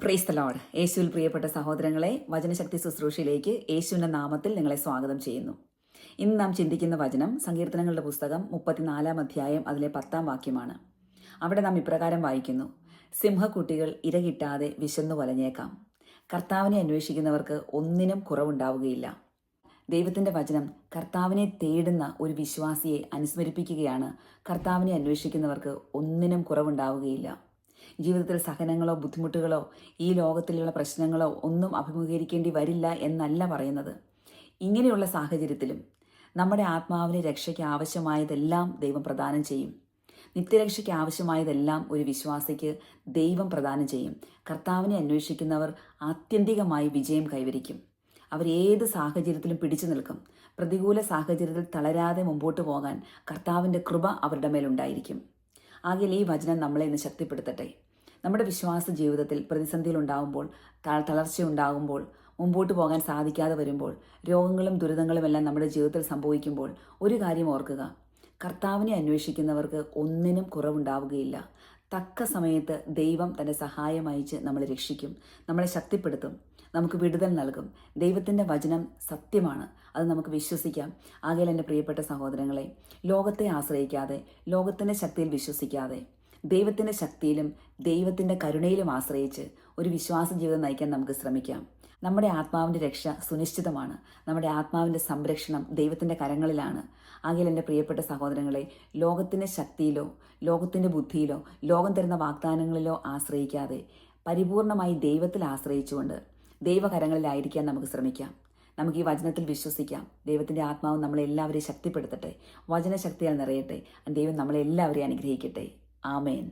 Praise the Lord. യേശുവിൽ പ്രിയപ്പെട്ട സഹോദരങ്ങളെ, വചനശക്തി ശുശ്രൂഷയിലേക്ക് യേശുവിൻ്റെ നാമത്തിൽ നിങ്ങളെ സ്വാഗതം ചെയ്യുന്നു. ഇന്ന് നാം ചിന്തിക്കുന്ന വചനം സങ്കീർത്തനങ്ങളുടെ പുസ്തകം 34 അധ്യായം അതിലെ 10 വാക്യമാണ്. അവിടെ നാം ഇപ്രകാരം വായിക്കുന്നു: സിംഹക്കുട്ടികൾ ഇരകിട്ടാതെ വിശന്നു വലഞ്ഞേക്കാം, കർത്താവിനെ അന്വേഷിക്കുന്നവർക്ക് ഒന്നിനും കുറവുണ്ടാവുകയില്ല. ദൈവത്തിൻ്റെ വചനം കർത്താവിനെ തേടുന്ന ഒരു വിശ്വാസിയെ അനുസ്മരിപ്പിക്കുകയാണ്. കർത്താവിനെ അന്വേഷിക്കുന്നവർക്ക് ഒന്നിനും കുറവുണ്ടാവുകയില്ല. ജീവിതത്തിൽ സഹനങ്ങളോ ബുദ്ധിമുട്ടുകളോ ഈ ലോകത്തിലുള്ള പ്രശ്നങ്ങളോ ഒന്നും അഭിമുഖീകരിക്കേണ്ടി വരില്ല എന്നല്ല പറയുന്നത്. ഇങ്ങനെയുള്ള സാഹചര്യത്തിലും നമ്മുടെ ആത്മാവിന് രക്ഷയ്ക്ക് ആവശ്യമായതെല്ലാം ദൈവം പ്രദാനം ചെയ്യും. നിത്യരക്ഷയ്ക്ക് ആവശ്യമായതെല്ലാം ഒരു വിശ്വാസിക്ക് ദൈവം പ്രദാനം ചെയ്യും. കർത്താവിനെ അന്വേഷിക്കുന്നവർ ആത്യന്തികമായി വിജയം കൈവരിക്കും. അവർ ഏത് സാഹചര്യത്തിലും പിടിച്ചു നിൽക്കും. പ്രതികൂല സാഹചര്യത്തിൽ തളരാതെ മുമ്പോട്ട് പോകാൻ കർത്താവിൻ്റെ കൃപ അവരുടെ മേലുണ്ടായിരിക്കും. ആകയാൽ ഈ വചനം നമ്മളെ ഇന്ന് ശക്തിപ്പെടുത്തട്ടെ. നമ്മുടെ വിശ്വാസ ജീവിതത്തിൽ പ്രതിസന്ധികളുണ്ടാകുമ്പോൾ, തളർച്ചയുണ്ടാകുമ്പോൾ, മുമ്പോട്ട് പോകാൻ സാധിക്കാതെ വരുമ്പോൾ, രോഗങ്ങളും ദുരിതങ്ങളും എല്ലാം നമ്മുടെ ജീവിതത്തിൽ സംഭവിക്കുമ്പോൾ ഒരു കാര്യം ഓർക്കുക: കർത്താവിനെ അന്വേഷിക്കുന്നവർക്ക് ഒന്നിനും കുറവുണ്ടാവുകയില്ല. തക്ക സമയത്ത് ദൈവം തൻ്റെ സഹായം അയച്ച് നമ്മളെ രക്ഷിക്കും, നമ്മളെ ശക്തിപ്പെടുത്തും, നമുക്ക് വിടുതൽ നൽകും. ദൈവത്തിൻ്റെ വചനം സത്യമാണ്, അത് നമുക്ക് വിശ്വസിക്കാം. ആകയാൽ എൻ്റെ പ്രിയപ്പെട്ട സഹോദരങ്ങളെ, ലോകത്തെ ആശ്രയിക്കാതെ, ലോകത്തിൻ്റെ ശക്തിയിൽ വിശ്വസിക്കാതെ, ദൈവത്തിൻ്റെ ശക്തിയിലും ദൈവത്തിൻ്റെ കരുണയിലും ആശ്രയിച്ച് ഒരു വിശ്വാസ ജീവിതം നയിക്കാൻ നമുക്ക് ശ്രമിക്കാം. നമ്മുടെ ആത്മാവിൻ്റെ രക്ഷ സുനിശ്ചിതമാണ്. നമ്മുടെ ആത്മാവിൻ്റെ സംരക്ഷണം ദൈവത്തിൻ്റെ കരങ്ങളിലാണ്. ആകയാൽ എൻ്റെ പ്രിയപ്പെട്ട സഹോദരങ്ങളെ, ലോകത്തിൻ്റെ ശക്തിയിലോ ലോകത്തിൻ്റെ ബുദ്ധിയിലോ ലോകം തരുന്ന വാഗ്ദാനങ്ങളിലോ ആശ്രയിക്കാതെ പരിപൂർണമായി ദൈവത്തിൽ ആശ്രയിച്ചുകൊണ്ട് ദൈവകരങ്ങളിലായിരിക്കാൻ നമുക്ക് ശ്രമിക്കാം. നമുക്ക് ഈ വചനത്തിൽ വിശ്വസിക്കാം. ദൈവത്തിൻ്റെ ആത്മാവ് നമ്മളെല്ലാവരെയും ശക്തിപ്പെടുത്തട്ടെ, വചനശക്തിയാൽ നിറയട്ടെ. ദൈവം നമ്മളെല്ലാവരെയും അനുഗ്രഹിക്കട്ടെ. ആമേൻ.